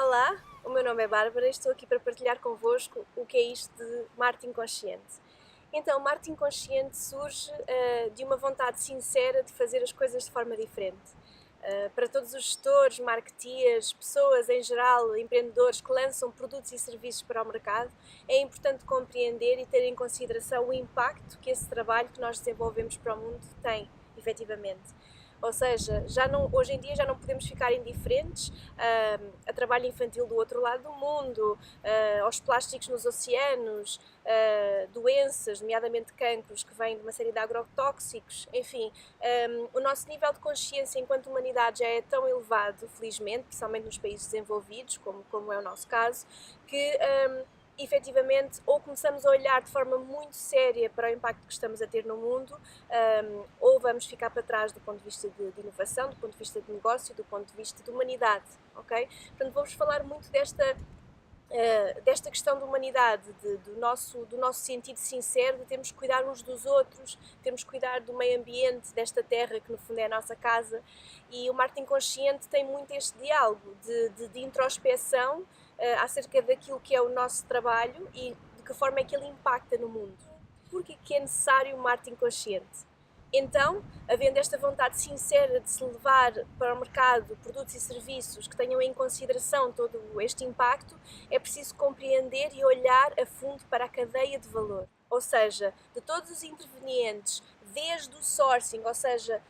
Olá, o meu nome é Bárbara e estou aqui para partilhar convosco o que é isto de marketing consciente. Então, o marketing consciente surge de uma vontade sincera de fazer as coisas de forma diferente. Para todos os gestores, marketeers, pessoas em geral, empreendedores que lançam produtos e serviços para o mercado, é importante compreender e ter em consideração o impacto que esse trabalho que nós desenvolvemos para o mundo tem, efetivamente. Ou seja, hoje em dia já não podemos ficar indiferentes a trabalho infantil do outro lado do mundo, aos plásticos nos oceanos, doenças, nomeadamente cancros, que vêm de uma série de agrotóxicos, enfim. O nosso nível de consciência enquanto humanidade já é tão elevado, felizmente, principalmente nos países desenvolvidos, como é o nosso caso, que efetivamente, ou começamos a olhar de forma muito séria para o impacto que estamos a ter no mundo, ou vamos ficar para trás do ponto de vista de inovação, do ponto de vista de negócio, do ponto de vista de humanidade, ok? Portanto, vamos falar muito desta questão da humanidade, do nosso sentido sincero de termos que cuidar uns dos outros, termos que cuidar do meio ambiente, desta terra que no fundo é a nossa casa, e o marketing consciente tem muito este diálogo de introspeção acerca daquilo que é o nosso trabalho e de que forma é que ele impacta no mundo. Porque é necessário o marketing consciente? Então, havendo esta vontade sincera de se levar para o mercado produtos e serviços que tenham em consideração todo este impacto, é preciso compreender e olhar a fundo para a cadeia de valor. Ou seja, de todos os intervenientes, desde o sourcing, ou seja,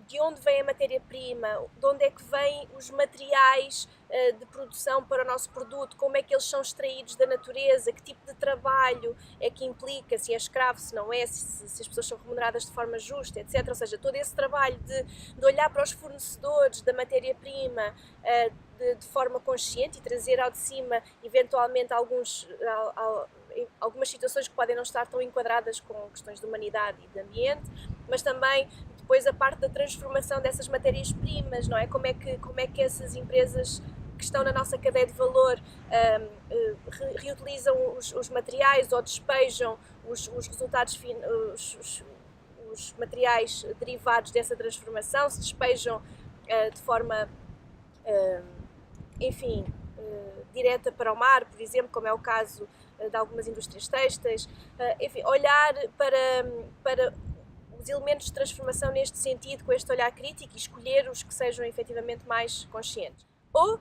de onde vem a matéria-prima, de onde é que vêm os materiais de produção para o nosso produto, como é que eles são extraídos da natureza, que tipo de trabalho é que implica, se é escravo, se não é, se as pessoas são remuneradas de forma justa, etc. Ou seja, todo esse trabalho de olhar para os fornecedores da matéria-prima de forma consciente e trazer ao de cima, eventualmente, algumas situações que podem não estar tão enquadradas com questões de humanidade e de ambiente, mas também depois a parte da transformação dessas matérias-primas, não é? Como é que essas empresas que estão na nossa cadeia de valor reutilizam os materiais ou despejam os resultados, os materiais derivados dessa transformação, se despejam de forma, enfim, direta para o mar, por exemplo, como é o caso de algumas indústrias têxteis, enfim, olhar para os elementos de transformação neste sentido, com este olhar crítico e escolher os que sejam efetivamente mais conscientes. Ou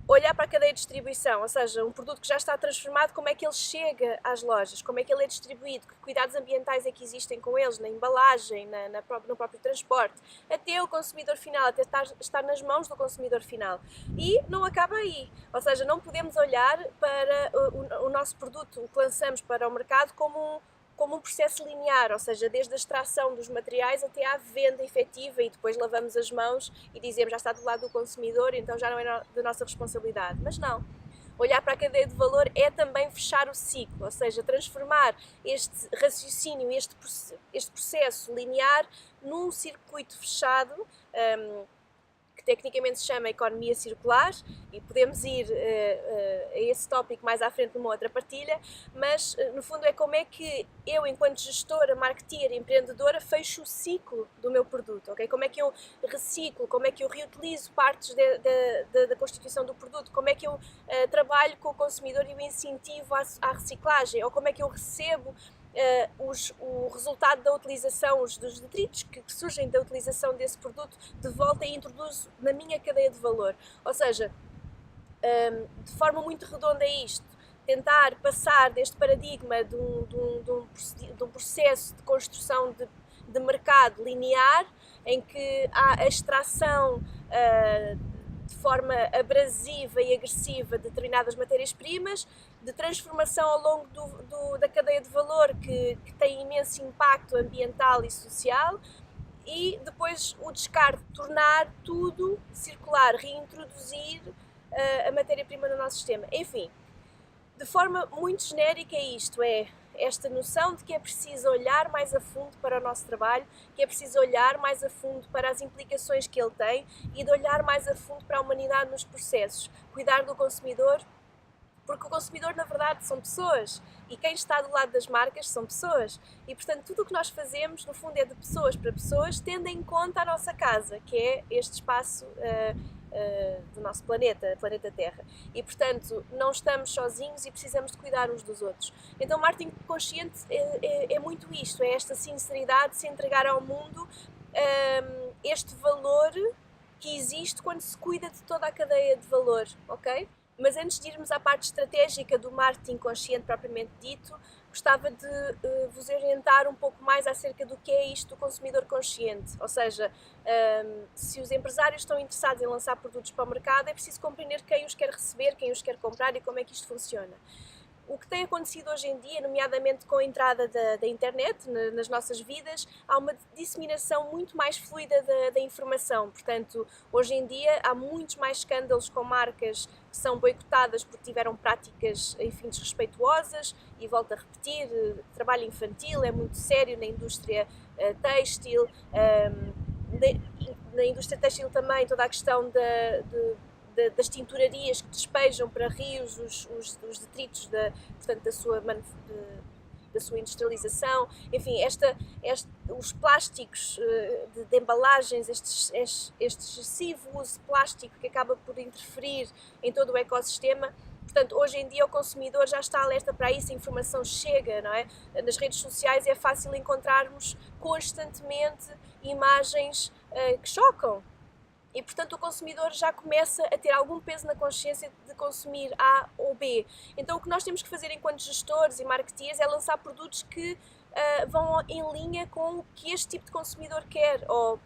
olhar para a cadeia de distribuição, ou seja, um produto que já está transformado, como é que ele chega às lojas, como é que ele é distribuído, que cuidados ambientais é que existem com eles, na embalagem, no próprio transporte, até o consumidor final, até estar nas mãos do consumidor final. E não acaba aí, ou seja, não podemos olhar para o nosso produto, o que lançamos para o mercado, como um processo linear, ou seja, desde a extração dos materiais até à venda efetiva e depois lavamos as mãos e dizemos já está do lado do consumidor, então já não é da nossa responsabilidade. Mas não. Olhar para a cadeia de valor é também fechar o ciclo, ou seja, transformar este raciocínio, este processo linear num circuito fechado, que tecnicamente se chama economia circular, e podemos ir a esse tópico mais à frente numa outra partilha, mas no fundo é como é que eu, enquanto gestora, marketeer, empreendedora, fecho o ciclo do meu produto, ok? Como é que eu reciclo, como é que eu reutilizo partes da constituição do produto, como é que eu trabalho com o consumidor e o incentivo à reciclagem, ou como é que eu recebo o resultado da utilização, dos detritos que surgem da utilização desse produto de volta e introduzo na minha cadeia de valor. Ou seja, de forma muito redonda é isto, tentar passar deste paradigma de um processo de construção de mercado linear, em que há a extração de forma abrasiva e agressiva de determinadas matérias-primas, de transformação ao longo da cadeia de valor que tem imenso impacto ambiental e social, e depois o descarte, tornar tudo circular, reintroduzir a matéria-prima no nosso sistema. Enfim, de forma muito genérica é isto, é esta noção de que é preciso olhar mais a fundo para o nosso trabalho, que é preciso olhar mais a fundo para as implicações que ele tem e de olhar mais a fundo para a humanidade nos processos, cuidar do consumidor, porque o consumidor na verdade são pessoas e quem está do lado das marcas são pessoas e portanto tudo o que nós fazemos no fundo é de pessoas para pessoas, tendo em conta a nossa casa, que é este espaço do nosso planeta Terra. E, portanto, não estamos sozinhos e precisamos de cuidar uns dos outros. Então, marketing consciente é muito isto, é esta sinceridade, se entregar ao mundo este valor que existe quando se cuida de toda a cadeia de valor, ok? Mas antes de irmos à parte estratégica do marketing consciente propriamente dito, gostava de vos orientar um pouco mais acerca do que é isto do consumidor consciente. Ou seja, se os empresários estão interessados em lançar produtos para o mercado, é preciso compreender quem os quer receber, quem os quer comprar e como é que isto funciona. O que tem acontecido hoje em dia, nomeadamente com a entrada da internet nas nossas vidas, há uma disseminação muito mais fluida da informação. Portanto, hoje em dia há muitos mais escândalos com marcas que são boicotadas porque tiveram práticas, enfim, desrespeituosas, e volto a repetir, trabalho infantil é muito sério na indústria têxtil, na indústria têxtil também toda a questão das tinturarias que despejam para rios os detritos portanto, da sua industrialização, enfim, os plásticos de embalagens, este excessivo uso de plástico que acaba por interferir em todo o ecossistema. Portanto, hoje em dia o consumidor já está alerta para isso, a informação chega, não é? Nas redes sociais é fácil encontrarmos constantemente imagens que chocam. E, portanto, o consumidor já começa a ter algum peso na consciência de consumir A ou B. Então, o que nós temos que fazer enquanto gestores e marketeers é lançar produtos que vão em linha com o que este tipo de consumidor quer. Ou,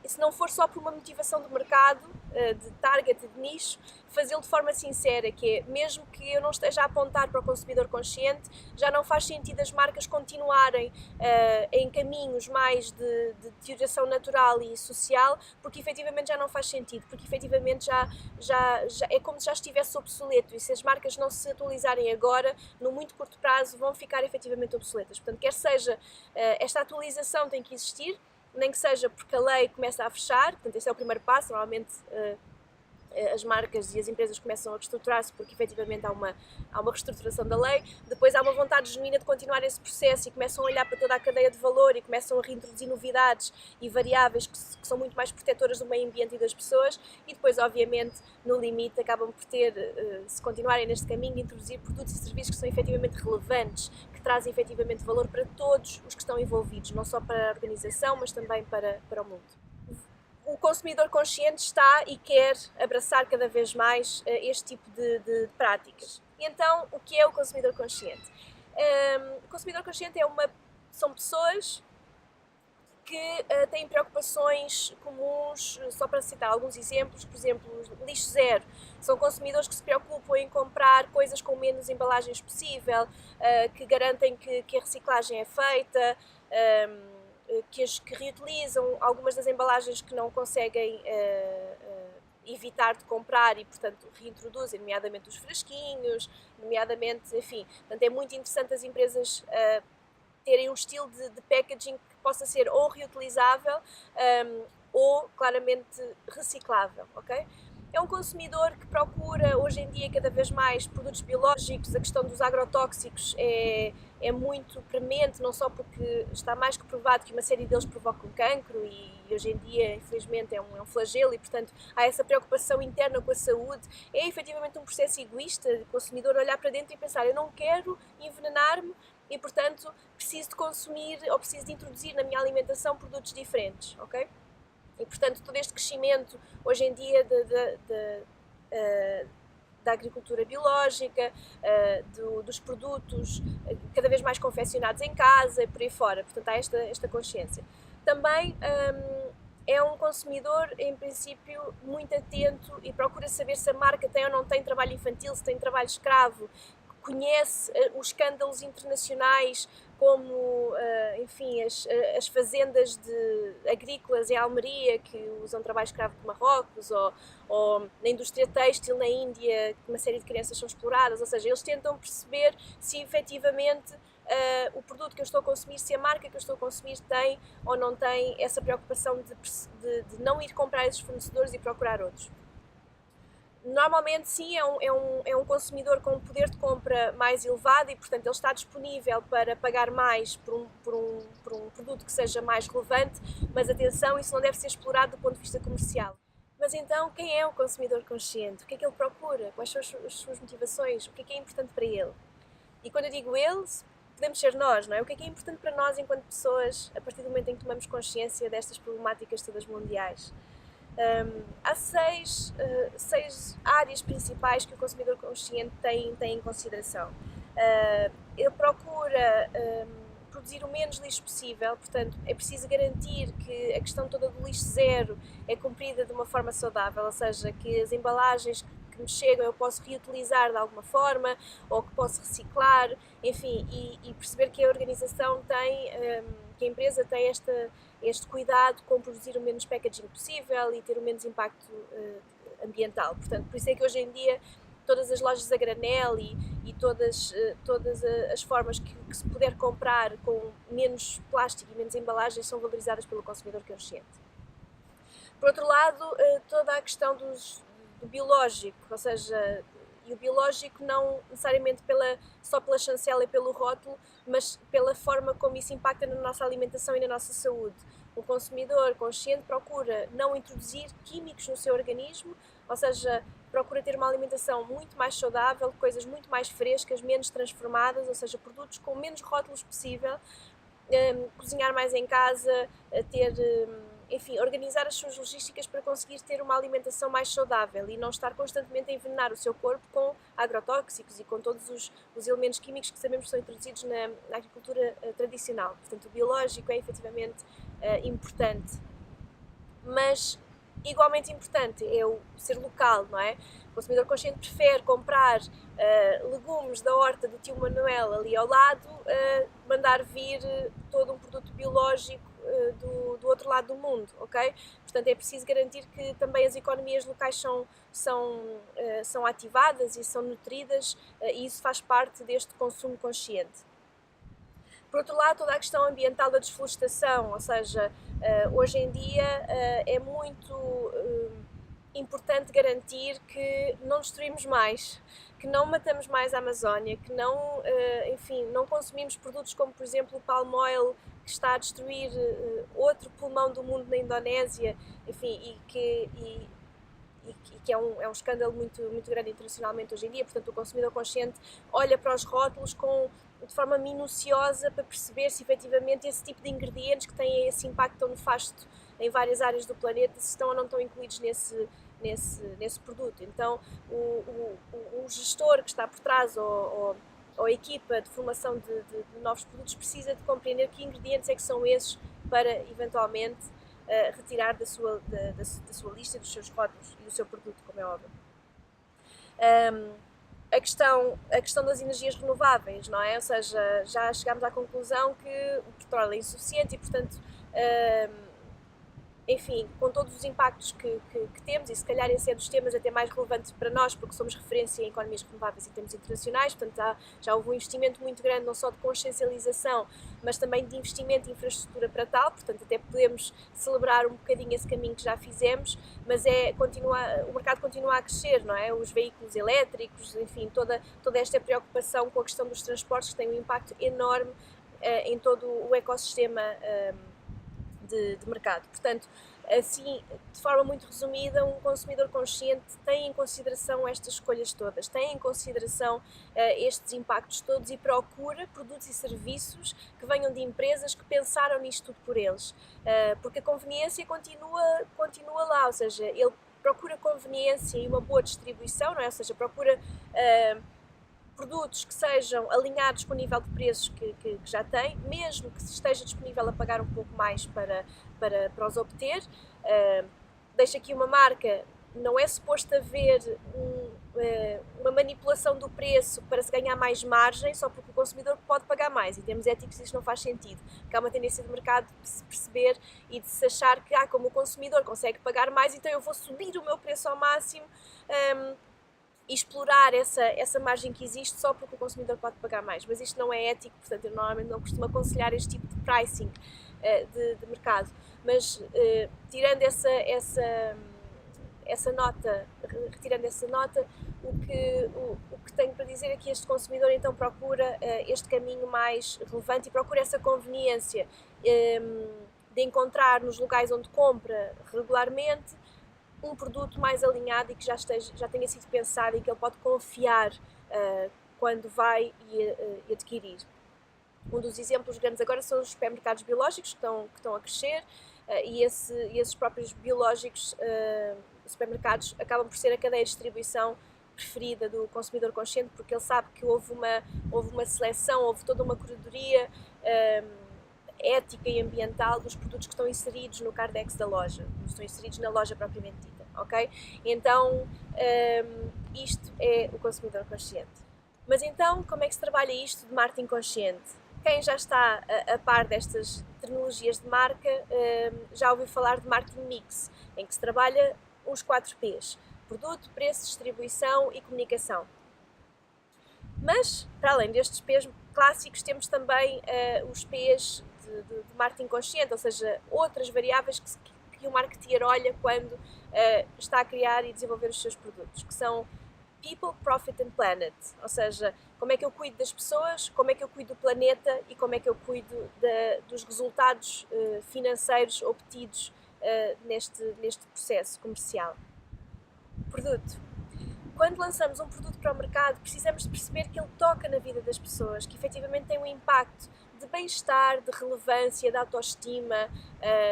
se não for só por uma motivação do mercado, de target, de nicho, fazê-lo de forma sincera, que é, mesmo que eu não esteja a apontar para o consumidor consciente, já não faz sentido as marcas continuarem em caminhos mais de deterioração natural e social, porque efetivamente já não faz sentido, porque efetivamente já é como se já estivesse obsoleto, e se as marcas não se atualizarem agora, no muito curto prazo vão ficar efetivamente obsoletas. Portanto, quer seja, esta atualização tem que existir, nem que seja porque a lei começa a fechar, portanto esse é o primeiro passo. Normalmente as marcas e as empresas começam a reestruturar-se porque efetivamente há uma reestruturação da lei. Depois há uma vontade genuína de continuar esse processo e começam a olhar para toda a cadeia de valor e começam a reintroduzir novidades e variáveis que são muito mais protetoras do meio ambiente e das pessoas, e depois obviamente no limite acabam por ter, se continuarem neste caminho, de introduzir produtos e serviços que são efetivamente relevantes, que trazem efetivamente valor para todos os que estão envolvidos, não só para a organização, mas também para o mundo. O consumidor consciente está e quer abraçar cada vez mais este tipo de práticas. E então, o que é o consumidor consciente? O consumidor consciente são pessoas que têm preocupações comuns. Só para citar alguns exemplos, por exemplo, lixo zero. São consumidores que se preocupam em comprar coisas com menos embalagens possível, que garantem que a reciclagem é feita, que reutilizam algumas das embalagens que não conseguem evitar de comprar e, portanto, reintroduzem, nomeadamente os frasquinhos, nomeadamente, enfim. Portanto, é muito interessante as empresas terem um estilo de packaging que possa ser ou reutilizável ou, claramente, reciclável, ok? É um consumidor que procura, hoje em dia, cada vez mais produtos biológicos. A questão dos agrotóxicos é muito premente, não só porque está mais que provado que uma série deles provocam cancro e hoje em dia, infelizmente, é um flagelo, e, portanto, há essa preocupação interna com a saúde. É efetivamente um processo egoísta, o consumidor olhar para dentro e pensar: eu não quero envenenar-me e, portanto, preciso de consumir ou preciso de introduzir na minha alimentação produtos diferentes, ok? E, portanto, todo este crescimento, hoje em dia, da agricultura biológica, dos produtos cada vez mais confeccionados em casa e por aí fora. Portanto, há esta consciência. Também é um consumidor, em princípio, muito atento e procura saber se a marca tem ou não tem trabalho infantil, se tem trabalho escravo, conhece os escândalos internacionais, como, enfim, as fazendas agrícolas em Almeria que usam trabalho escravo de Marrocos, ou na indústria têxtil na Índia, que uma série de crianças são exploradas. Ou seja, eles tentam perceber se efetivamente o produto que eu estou a consumir, se a marca que eu estou a consumir tem ou não tem essa preocupação de não ir comprar esses fornecedores e procurar outros. Normalmente, sim, é um consumidor com um poder de compra mais elevado e, portanto, ele está disponível para pagar mais por um produto que seja mais relevante, mas atenção, isso não deve ser explorado do ponto de vista comercial. Mas então, quem é o consumidor consciente? O que é que ele procura? Quais são as suas motivações? O que é importante para ele? E quando eu digo ele, podemos ser nós, não é? O que é importante para nós enquanto pessoas, a partir do momento em que tomamos consciência destas problemáticas todas mundiais? Há seis áreas principais que o consumidor consciente tem em consideração. Ele procura produzir o menos lixo possível, portanto é preciso garantir que a questão toda do lixo zero é cumprida de uma forma saudável, ou seja, que as embalagens que me chegam eu posso reutilizar de alguma forma ou que posso reciclar, enfim, e perceber que a organização tem, que a empresa tem este cuidado com produzir o menos packaging possível e ter o menos impacto ambiental. Portanto, por isso é que hoje em dia todas as lojas a granel e todas as formas que se puder comprar com menos plástico e menos embalagens são valorizadas pelo consumidor consciente. Por outro lado, toda a questão do biológico, ou seja, e o biológico não necessariamente só pela chancela e pelo rótulo, mas pela forma como isso impacta na nossa alimentação e na nossa saúde. O consumidor consciente procura não introduzir químicos no seu organismo, ou seja, procura ter uma alimentação muito mais saudável, coisas muito mais frescas, menos transformadas, ou seja, produtos com menos rótulos possível, cozinhar mais em casa, enfim, organizar as suas logísticas para conseguir ter uma alimentação mais saudável e não estar constantemente a envenenar o seu corpo com agrotóxicos e com todos os elementos químicos que sabemos que são introduzidos na agricultura tradicional. Portanto, o biológico é efetivamente importante, mas igualmente importante é o ser local, não é? O consumidor consciente prefere comprar legumes da horta do tio Manuel ali ao lado, mandar vir todo um produto biológico do outro lado do mundo, ok? Portanto, é preciso garantir que também as economias locais são ativadas e são nutridas e isso faz parte deste consumo consciente. Por outro lado, toda a questão ambiental da desflorestação, ou seja, hoje em dia é muito importante garantir que não destruímos mais, que não matamos mais a Amazónia, que não, enfim, não consumimos produtos como, por exemplo, o palm oil, que está a destruir outro pulmão do mundo na Indonésia, enfim, e que é um escândalo muito grande internacionalmente hoje em dia. Portanto, o consumidor consciente olha para os rótulos de forma minuciosa para perceber se efetivamente esse tipo de ingredientes que têm esse impacto tão nefasto em várias áreas do planeta, se estão ou não estão incluídos nesse produto. Então, o gestor que está por trás ou a equipa de formação de novos produtos precisa de compreender que ingredientes é que são esses para, eventualmente, retirar da sua lista, dos seus rótulos e do seu produto, como é óbvio. A questão das energias renováveis, não é? Ou seja, já chegámos à conclusão que o petróleo é insuficiente e, portanto, enfim, com todos os impactos que temos, e se calhar esse é dos temas até mais relevantes para nós, porque somos referência em economias renováveis em termos internacionais, portanto já houve um investimento muito grande, não só de consciencialização, mas também de investimento em infraestrutura para tal, portanto até podemos celebrar um bocadinho esse caminho que já fizemos, mas o mercado continua a crescer, não é? Os veículos elétricos, enfim, toda esta preocupação com a questão dos transportes, que tem um impacto enorme em todo o ecossistema de mercado. Portanto, assim, de forma muito resumida, um consumidor consciente tem em consideração estas escolhas todas, tem em consideração estes impactos todos e procura produtos e serviços que venham de empresas que pensaram nisto tudo por eles, porque a conveniência continua lá, ou seja, ele procura conveniência e uma boa distribuição, não é? Ou seja, procura produtos que sejam alinhados com o nível de preços que já tem, mesmo que esteja disponível a pagar um pouco mais para os obter. Deixo aqui uma marca, não é suposto haver uma manipulação do preço para se ganhar mais margem, só porque o consumidor pode pagar mais. Em termos éticos isto não faz sentido, porque há uma tendência de mercado de se perceber e de se achar que como o consumidor consegue pagar mais, então eu vou subir o meu preço ao máximo, e explorar essa margem que existe só porque o consumidor pode pagar mais. Mas isto não é ético, portanto eu normalmente não costumo aconselhar este tipo de pricing de mercado. Mas tirando essa nota, retirando essa nota, o que tenho para dizer é que este consumidor então procura este caminho mais relevante e procura essa conveniência de encontrar nos locais onde compra regularmente um produto mais alinhado e que já tenha sido pensado e que ele pode confiar quando vai e adquirir. Um dos exemplos grandes agora são os supermercados biológicos que estão a crescer e esses próprios biológicos, supermercados, acabam por ser a cadeia de distribuição preferida do consumidor consciente, porque ele sabe que houve uma seleção, houve toda uma curadoria ética e ambiental dos produtos que estão inseridos no Cardex da loja, estão inseridos na loja propriamente dita, ok? Então, isto é o consumidor consciente. Mas então, como é que se trabalha isto de marketing consciente? Quem já está a par destas terminologias de marca já ouviu falar de marketing mix, em que se trabalha os 4 P's: produto, preço, distribuição e comunicação. Mas, para além destes P's clássicos, temos também os P's de marketing consciente, ou seja, outras variáveis que o marketeer olha quando está a criar e desenvolver os seus produtos, que são People, Profit and Planet, ou seja, como é que eu cuido das pessoas, como é que eu cuido do planeta e como é que eu cuido dos resultados financeiros obtidos neste processo comercial. Produto. Quando lançamos um produto para o mercado, precisamos de perceber que ele toca na vida das pessoas, que efetivamente tem um impacto de bem-estar, de relevância, de autoestima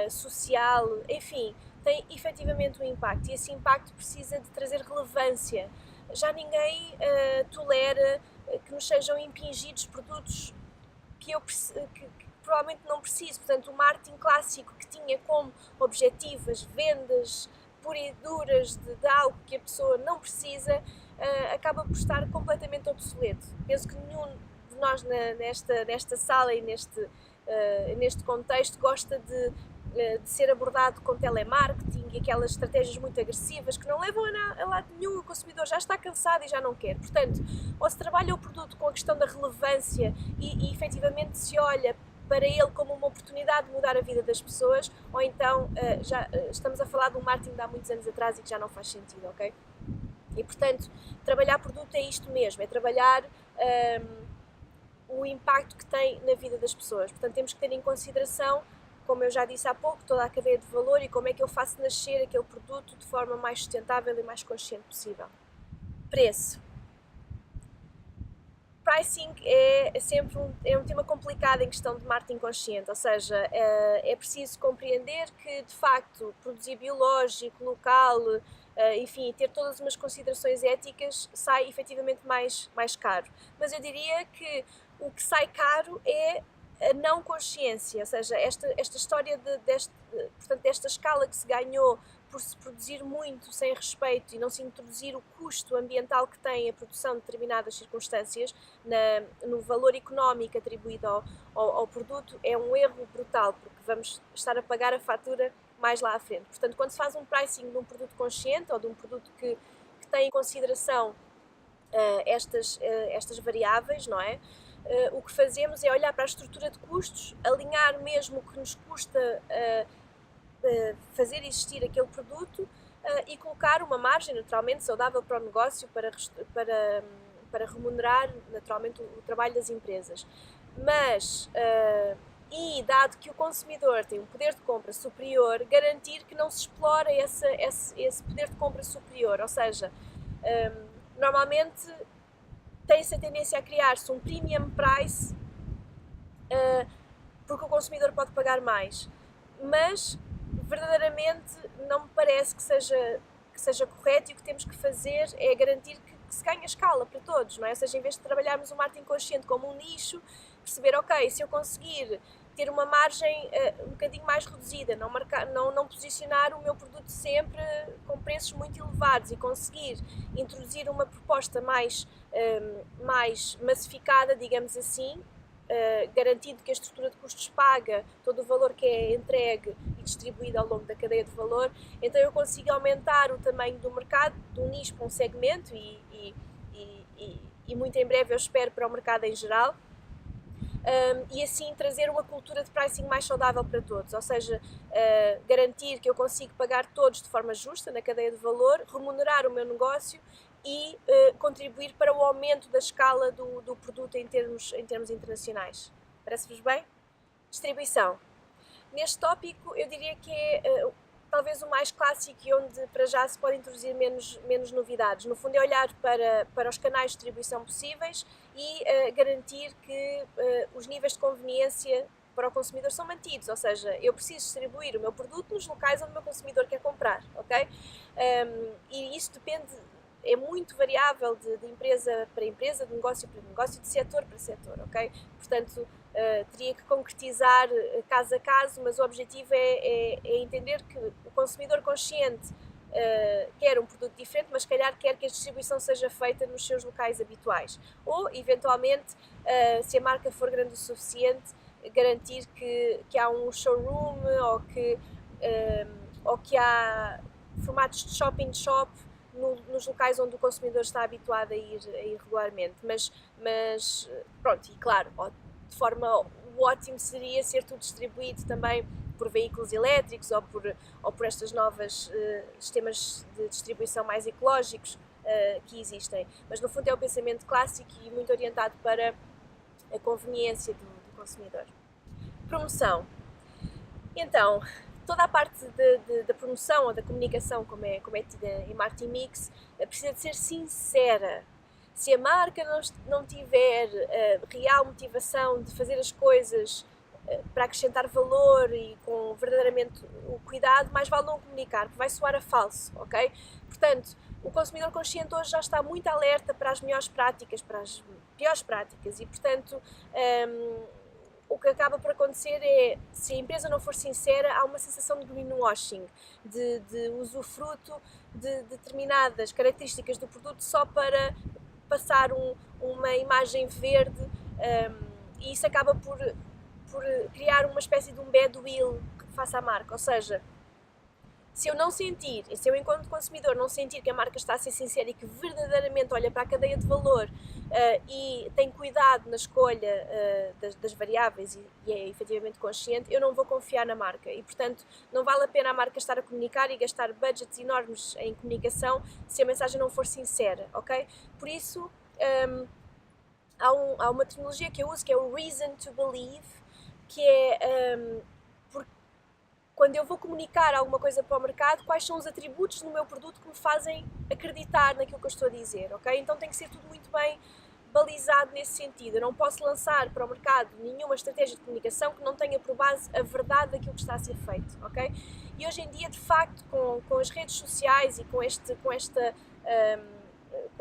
social, enfim, tem efetivamente um impacto e esse impacto precisa de trazer relevância. Já ninguém tolera que nos sejam impingidos produtos que provavelmente não preciso. Portanto, o marketing clássico que tinha como objetivo as vendas puras e duras de algo que a pessoa não precisa, acaba por estar completamente obsoleto. Penso que nenhum de nós nesta sala e neste contexto gosta de ser abordado com telemarketing e aquelas estratégias muito agressivas que não levam a lado nenhum. O consumidor já está cansado e já não quer. Portanto, ou se trabalha o produto com a questão da relevância e efetivamente se olha para ele como uma oportunidade de mudar a vida das pessoas, ou então já estamos a falar de um marketing de há muitos anos atrás e que já não faz sentido, ok? E portanto, trabalhar produto é isto mesmo, é trabalhar o impacto que tem na vida das pessoas. Portanto, temos que ter em consideração, como eu já disse há pouco, toda a cadeia de valor e como é que eu faço nascer aquele produto de forma mais sustentável e mais consciente possível. Preço. Pricing é sempre um tema complicado em questão de marketing consciente, ou seja, é preciso compreender que, de facto, produzir biológico, local, enfim, ter todas umas considerações éticas sai efetivamente mais caro. Mas eu diria que o que sai caro é a não consciência, ou seja, esta história portanto, desta escala que se ganhou por se produzir muito sem respeito e não se introduzir o custo ambiental que tem a produção de determinadas circunstâncias no valor económico atribuído ao produto, é um erro brutal, porque vamos estar a pagar a fatura mais lá à frente. Portanto, quando se faz um pricing de um produto consciente ou de um produto que tem em consideração estas variáveis, não é? O que fazemos é olhar para a estrutura de custos, alinhar mesmo o que nos custa fazer existir aquele produto e colocar uma margem naturalmente saudável para o negócio para remunerar naturalmente o trabalho das empresas. Mas, e dado que o consumidor tem um poder de compra superior, garantir que não se explora esse poder de compra superior, ou seja, normalmente tem-se a tendência a criar-se um premium price porque o consumidor pode pagar mais, mas verdadeiramente não me parece que seja correto, e o que temos que fazer é garantir que se ganha escala para todos, não é? Ou seja, em vez de trabalharmos o marketing consciente como um nicho, perceber, ok, se eu conseguir ter uma margem um bocadinho mais reduzida, não posicionar o meu produto sempre com preços muito elevados e conseguir introduzir uma proposta mais massificada, digamos assim, garantindo que a estrutura de custos paga todo o valor que é entregue e distribuído ao longo da cadeia de valor, então eu consigo aumentar o tamanho do mercado, de um nicho para um segmento e muito em breve eu espero para o mercado em geral, e assim trazer uma cultura de pricing mais saudável para todos, ou seja, garantir que eu consigo pagar todos de forma justa na cadeia de valor, remunerar o meu negócio e contribuir para o aumento da escala do produto em termos internacionais. Parece-vos bem? Distribuição. Neste tópico, eu diria que é talvez o mais clássico e onde para já se pode introduzir menos novidades. No fundo é olhar para os canais de distribuição possíveis e garantir que os níveis de conveniência para o consumidor são mantidos, ou seja, eu preciso distribuir o meu produto nos locais onde o meu consumidor quer comprar, ok? E isso depende, é muito variável de empresa para empresa, de negócio para negócio, de setor para setor, ok? Portanto, teria que concretizar caso a caso, mas o objetivo é entender que o consumidor consciente quer um produto diferente, mas se calhar quer que a distribuição seja feita nos seus locais habituais. Ou, eventualmente, se a marca for grande o suficiente, garantir que há um showroom ou que há formatos de shop nos locais onde o consumidor está habituado a ir regularmente. Mas pronto, e claro, de forma o ótimo seria ser tudo distribuído também por veículos elétricos ou por estas novas sistemas de distribuição mais ecológicos que existem. Mas no fundo é o pensamento clássico e muito orientado para a conveniência do consumidor. Promoção. Então, toda a parte da promoção ou da comunicação, como é tida em marketing mix, precisa de ser sincera. Se a marca não tiver real motivação de fazer as coisas para acrescentar valor e com verdadeiramente o cuidado, mais vale não comunicar, porque vai soar a falso, ok? Portanto, o consumidor consciente hoje já está muito alerta para as melhores práticas, para as piores práticas e, portanto, o que acaba por acontecer é, se a empresa não for sincera, há uma sensação de greenwashing, de usufruto de determinadas características do produto só para passar uma imagem verde, e isso acaba por criar uma espécie de um badwill face à marca, ou seja, se eu não sentir, e se eu enquanto consumidor não sentir que a marca está a ser sincera e que verdadeiramente olha para a cadeia de valor e tem cuidado na escolha das variáveis e é efetivamente consciente, eu não vou confiar na marca e, portanto, não vale a pena a marca estar a comunicar e gastar budgets enormes em comunicação se a mensagem não for sincera, ok? Por isso, há uma terminologia que eu uso que é o reason to believe, que é quando eu vou comunicar alguma coisa para o mercado, quais são os atributos no meu produto que me fazem acreditar naquilo que eu estou a dizer, ok? Então tem que ser tudo muito bem balizado nesse sentido. Eu não posso lançar para o mercado nenhuma estratégia de comunicação que não tenha por base a verdade daquilo que está a ser feito, ok? E hoje em dia, de facto, com as redes sociais e com este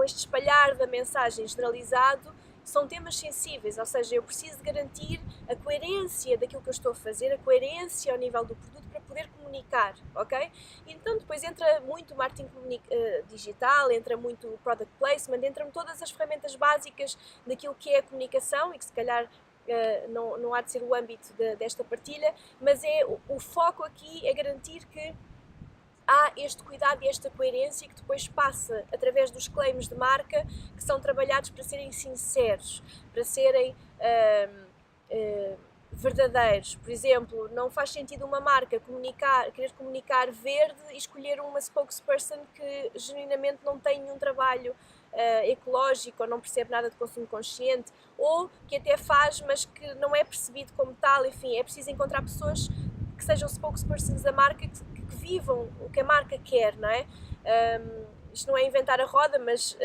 espalhar da mensagem generalizado, são temas sensíveis, ou seja, eu preciso de garantir a coerência daquilo que eu estou a fazer, a coerência ao nível do produto para poder comunicar, ok? E então depois entra muito o marketing digital, entra muito o product placement, entram todas as ferramentas básicas daquilo que é a comunicação e que se calhar não há de ser o âmbito desta partilha, mas o foco aqui é garantir que há este cuidado e esta coerência que depois passa através dos claims de marca que são trabalhados para serem sinceros, para serem verdadeiros. Por exemplo, não faz sentido uma marca querer comunicar verde e escolher uma spokesperson que genuinamente não tem nenhum trabalho ecológico ou não percebe nada de consumo consciente ou que até faz, mas que não é percebido como tal. Enfim, é preciso encontrar pessoas que sejam spokespersons da marca, que vivam o que a marca quer, não é? Isto não é inventar a roda, mas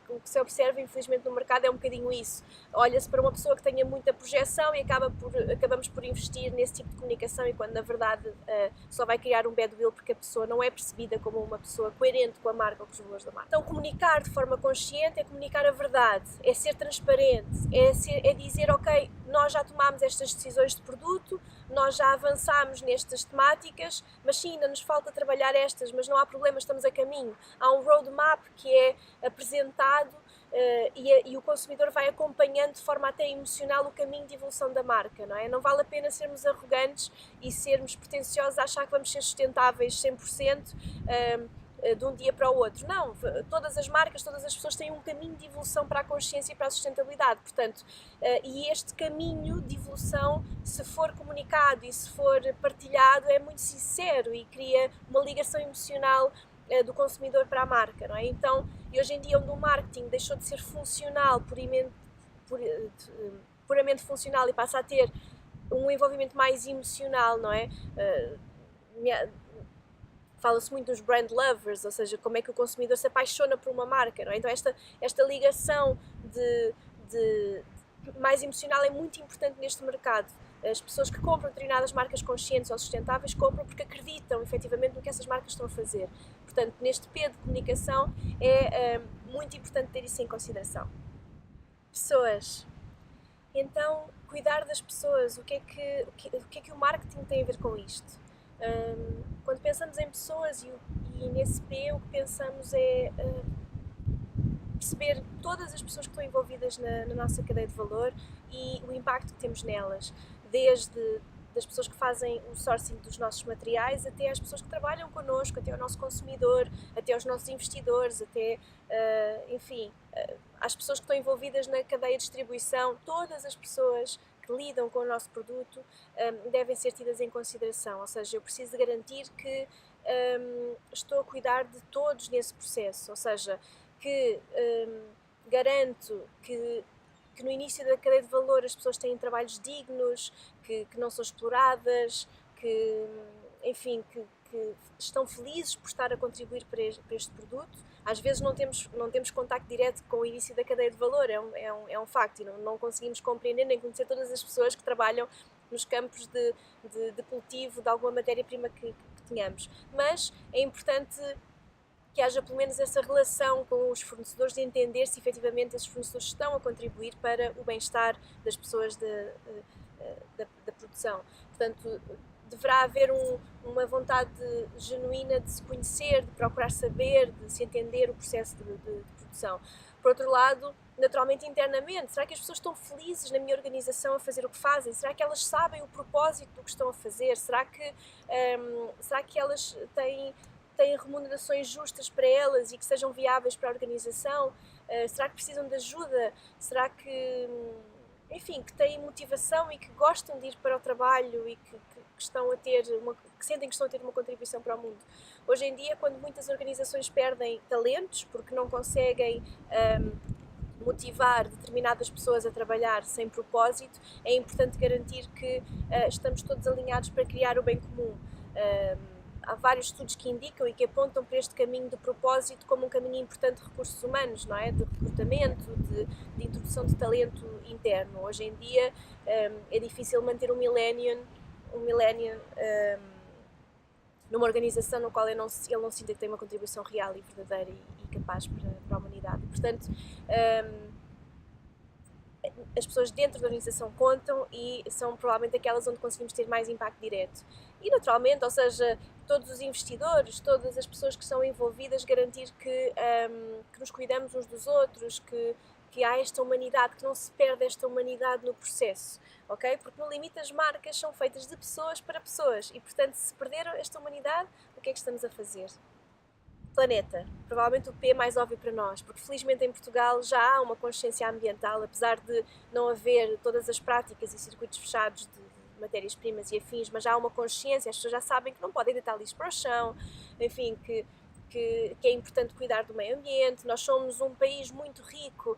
o que se observa, infelizmente, no mercado é um bocadinho isso. Olha-se para uma pessoa que tenha muita projeção e acabamos por investir nesse tipo de comunicação e quando, na verdade, só vai criar um badwill porque a pessoa não é percebida como uma pessoa coerente com a marca ou com os valores da marca. Então, comunicar de forma consciente é comunicar a verdade, é ser transparente, é dizer, ok, nós já tomámos estas decisões de produto, nós já avançámos nestas temáticas, mas sim, ainda nos falta trabalhar estas, mas não há problema, estamos a caminho. Há um roadmap que é apresentado e o consumidor vai acompanhando de forma até emocional o caminho de evolução da marca, não é? Não vale a pena sermos arrogantes e sermos pretenciosos a achar que vamos ser sustentáveis 100%, de um dia para o outro. Não, todas as marcas, todas as pessoas têm um caminho de evolução para a consciência e para a sustentabilidade, portanto, e este caminho de evolução, se for comunicado e se for partilhado, é muito sincero e cria uma ligação emocional do consumidor para a marca, não é? Então, e hoje em dia onde o marketing deixou de ser funcional, puramente funcional e passa a ter um envolvimento mais emocional, não é? fala-se muito dos brand lovers, ou seja, como é que o consumidor se apaixona por uma marca, não é? Então esta ligação mais emocional é muito importante neste mercado. As pessoas que compram determinadas marcas conscientes ou sustentáveis compram porque acreditam efetivamente no que essas marcas estão a fazer. Portanto, neste P de comunicação é muito importante ter isso em consideração. Pessoas. Então, cuidar das pessoas, o que é que o marketing tem a ver com isto? Quando pensamos em pessoas e nesse P, o que pensamos é perceber todas as pessoas que estão envolvidas na nossa cadeia de valor e o impacto que temos nelas, desde das pessoas que fazem o sourcing dos nossos materiais até as pessoas que trabalham connosco, até o nosso consumidor, até os nossos investidores, até, enfim, as pessoas que estão envolvidas na cadeia de distribuição, todas as pessoas que lidam com o nosso produto devem ser tidas em consideração, ou seja, eu preciso de garantir que estou a cuidar de todos nesse processo, ou seja, que garanto que no início da cadeia de valor as pessoas têm trabalhos dignos, que não são exploradas, que, enfim, que estão felizes por estar a contribuir para este produto. Às vezes não temos contacto direto com o início da cadeia de valor, é um facto, e não conseguimos compreender nem conhecer todas as pessoas que trabalham nos campos de cultivo de alguma matéria-prima que tenhamos. Mas é importante que haja pelo menos essa relação com os fornecedores, de entender se efetivamente esses fornecedores estão a contribuir para o bem-estar das pessoas da produção. Portanto, deverá haver uma vontade genuína de se conhecer, de procurar saber, de se entender o processo de produção. Por outro lado, naturalmente internamente, será que as pessoas estão felizes na minha organização a fazer o que fazem? Será que elas sabem o propósito do que estão a fazer? Será que elas têm remunerações justas para elas e que sejam viáveis para a organização? Será que precisam de ajuda? Será que, enfim, que têm motivação e que gostam de ir para o trabalho e que estão a ter que sentem que estão a ter uma contribuição para o mundo? Hoje em dia, quando muitas organizações perdem talentos porque não conseguem motivar determinadas pessoas a trabalhar sem propósito, é importante garantir que estamos todos alinhados para criar o bem comum. Há vários estudos que indicam e que apontam para este caminho de propósito como um caminho importante de recursos humanos, não é? De recrutamento, de introdução de talento interno. Hoje em dia é difícil manter um millennium numa organização no qual ele não sinta que tem uma contribuição real e verdadeira e capaz para a humanidade. E, portanto, as pessoas dentro da organização contam e são provavelmente aquelas onde conseguimos ter mais impacto direto. E naturalmente, ou seja, todos os investidores, todas as pessoas que são envolvidas, garantir que nos cuidamos uns dos outros, que há esta humanidade, que não se perde esta humanidade no processo, ok? Porque no limite as marcas são feitas de pessoas para pessoas e, portanto, se perder esta humanidade, o que é que estamos a fazer? Planeta, provavelmente o P mais óbvio para nós, porque felizmente em Portugal já há uma consciência ambiental, apesar de não haver todas as práticas e circuitos fechados de matérias-primas e afins, mas já há uma consciência, as pessoas já sabem que não podem deitar lixo para o chão, enfim, que é importante cuidar do meio ambiente. Nós somos um país muito rico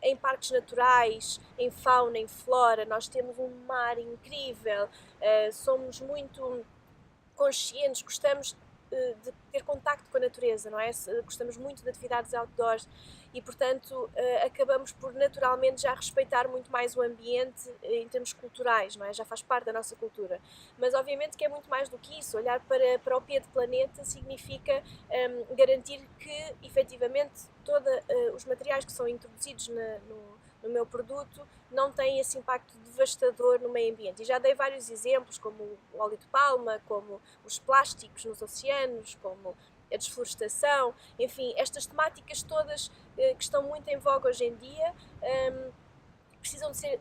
em parques naturais, em fauna, em flora, nós temos um mar incrível, somos muito conscientes, gostamos de ter contacto com a natureza, não é? Gostamos muito de atividades outdoors e, portanto, acabamos por naturalmente já respeitar muito mais o ambiente em termos culturais, não é? Já faz parte da nossa cultura. Mas, obviamente, que é muito mais do que isso. Olhar para o P de planeta significa garantir que, efetivamente, todos os materiais que são introduzidos no meu produto não têm esse impacto devastador no meio ambiente. E já dei vários exemplos, como o óleo de palma, como os plásticos nos oceanos, como a desflorestação, enfim, estas temáticas todas que estão muito em voga hoje em dia, precisam de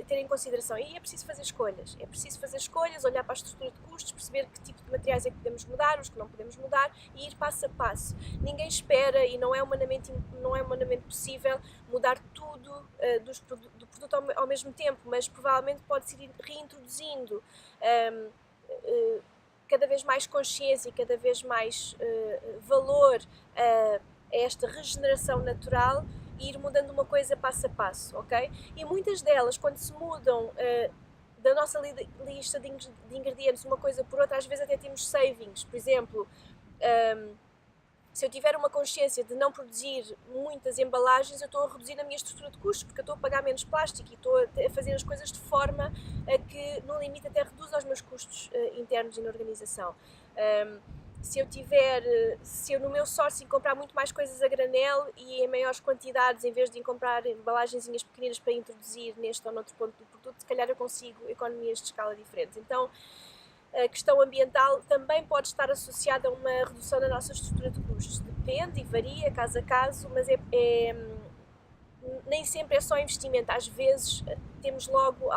ter em consideração. E é preciso fazer escolhas, olhar para a estrutura de custos, perceber que tipo de materiais é que podemos mudar, os que não podemos mudar e ir passo a passo. Ninguém espera e não é humanamente possível mudar tudo do produto ao mesmo tempo, mas provavelmente pode-se ir reintroduzindo cada vez mais consciência e cada vez mais valor a esta regeneração natural e ir mudando uma coisa passo a passo, ok? E muitas delas, quando se mudam da nossa lista de ingredientes uma coisa por outra, às vezes até temos savings. Por exemplo, se eu tiver uma consciência de não produzir muitas embalagens, eu estou a reduzir a minha estrutura de custos, porque eu estou a pagar menos plástico e estou a fazer as coisas de forma a que, no limite, até reduza os meus custos internos e na organização. Se eu no meu sourcing comprar muito mais coisas a granel e em maiores quantidades, em vez de comprar embalagenzinhas pequeninas para introduzir neste ou noutro ponto do produto, se calhar eu consigo economias de escala diferentes. Então, a questão ambiental também pode estar associada a uma redução da nossa estrutura de custos. Depende e varia caso a caso, mas nem sempre é só investimento. Às vezes temos logo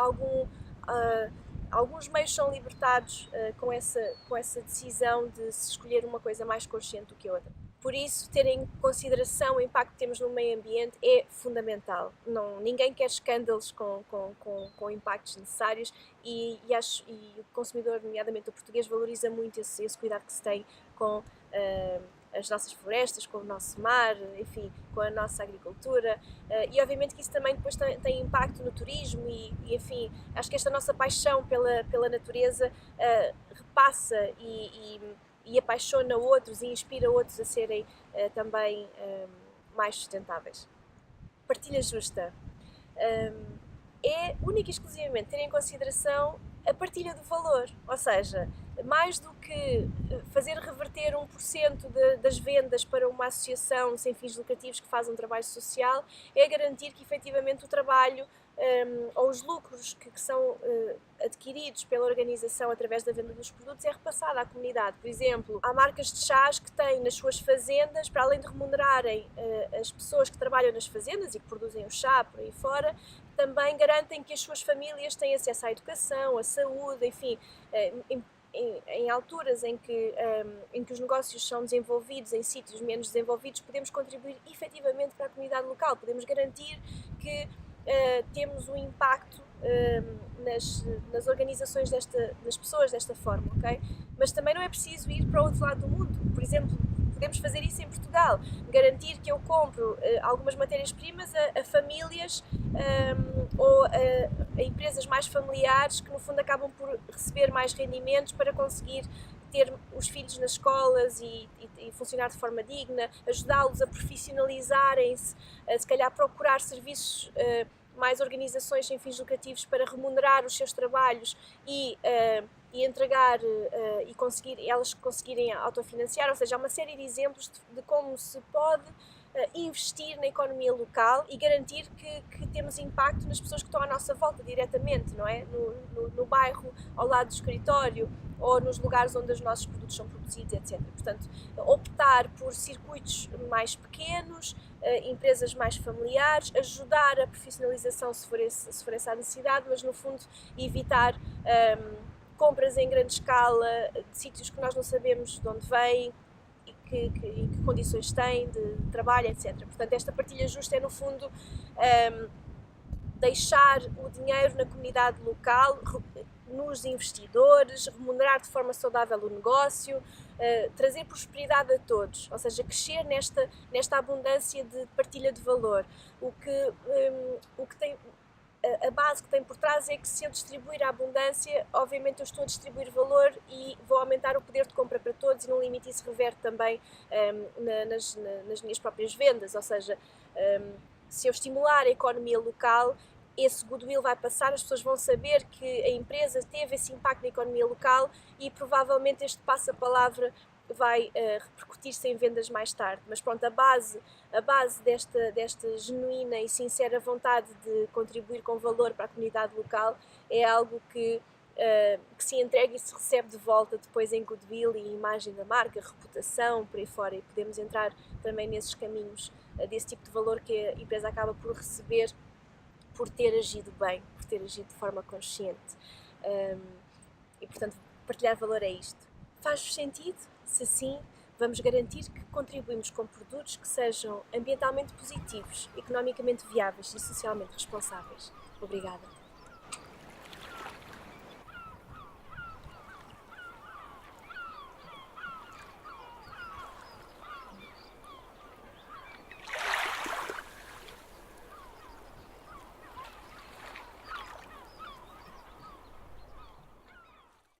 alguns meios são libertados com essa decisão de se escolher uma coisa mais consciente do que a outra. Por isso, ter em consideração o impacto que temos no meio ambiente é fundamental. Ninguém quer escândalos com impactos necessários e o consumidor, nomeadamente o português, valoriza muito esse cuidado que se tem com as nossas florestas, com o nosso mar, enfim, com a nossa agricultura, e obviamente que isso também depois tem impacto no turismo e enfim, acho que esta nossa paixão pela natureza repassa e apaixona outros e inspira outros a serem também mais sustentáveis. Partilha justa é única e exclusivamente ter em consideração a partilha do valor, ou seja, mais do que fazer reverter 1% das vendas para uma associação sem fins lucrativos que faz um trabalho social, é garantir que efetivamente o trabalho ou os lucros que são adquiridos pela organização através da venda dos produtos é repassado à comunidade. Por exemplo, há marcas de chás que têm nas suas fazendas, para além de remunerarem as pessoas que trabalham nas fazendas e que produzem o chá por aí fora, também garantem que as suas famílias têm acesso à educação, à saúde, enfim, em alturas em que os negócios são desenvolvidos em sítios menos desenvolvidos, podemos contribuir efetivamente para a comunidade local, podemos garantir que temos um impacto nas organizações das pessoas desta forma, ok? Mas também não é preciso ir para o outro lado do mundo. Por exemplo, podemos fazer isso em Portugal, garantir que eu compro algumas matérias-primas a famílias ou a empresas mais familiares que no fundo acabam por receber mais rendimentos para conseguir ter os filhos nas escolas e funcionar de forma digna, ajudá-los a profissionalizarem-se, se calhar procurar serviços, mais organizações sem fins lucrativos para remunerar os seus trabalhos e entregar e elas conseguirem autofinanciar, ou seja, há uma série de exemplos de como se pode investir na economia local e garantir que temos impacto nas pessoas que estão à nossa volta diretamente, não é? No bairro, ao lado do escritório ou nos lugares onde os nossos produtos são produzidos, etc. Portanto, optar por circuitos mais pequenos, empresas mais familiares, ajudar a profissionalização se for essa a necessidade, mas no fundo evitar compras em grande escala de sítios que nós não sabemos de onde vêm e que condições têm de trabalho, etc. Portanto, esta partilha justa é, no fundo, deixar o dinheiro na comunidade local, nos investidores, remunerar de forma saudável o negócio, trazer prosperidade a todos, ou seja, crescer nesta abundância de partilha de valor. O que tem... A base que tem por trás é que se eu distribuir a abundância, obviamente eu estou a distribuir valor e vou aumentar o poder de compra para todos e no limite isso reverte também nas minhas próprias vendas, ou seja, se eu estimular a economia local, esse goodwill vai passar, as pessoas vão saber que a empresa teve esse impacto na economia local e provavelmente este passa-palavra vai repercutir-se em vendas mais tarde. Mas pronto, a base desta genuína e sincera vontade de contribuir com valor para a comunidade local é algo que se entrega e se recebe de volta depois em goodwill e imagem da marca, reputação, por aí fora, e podemos entrar também nesses caminhos desse tipo de valor que a empresa acaba por receber por ter agido bem, por ter agido de forma consciente. E portanto, partilhar valor é isto. Faz-vos sentido? Se sim, vamos garantir que contribuímos com produtos que sejam ambientalmente positivos, economicamente viáveis e socialmente responsáveis. Obrigada.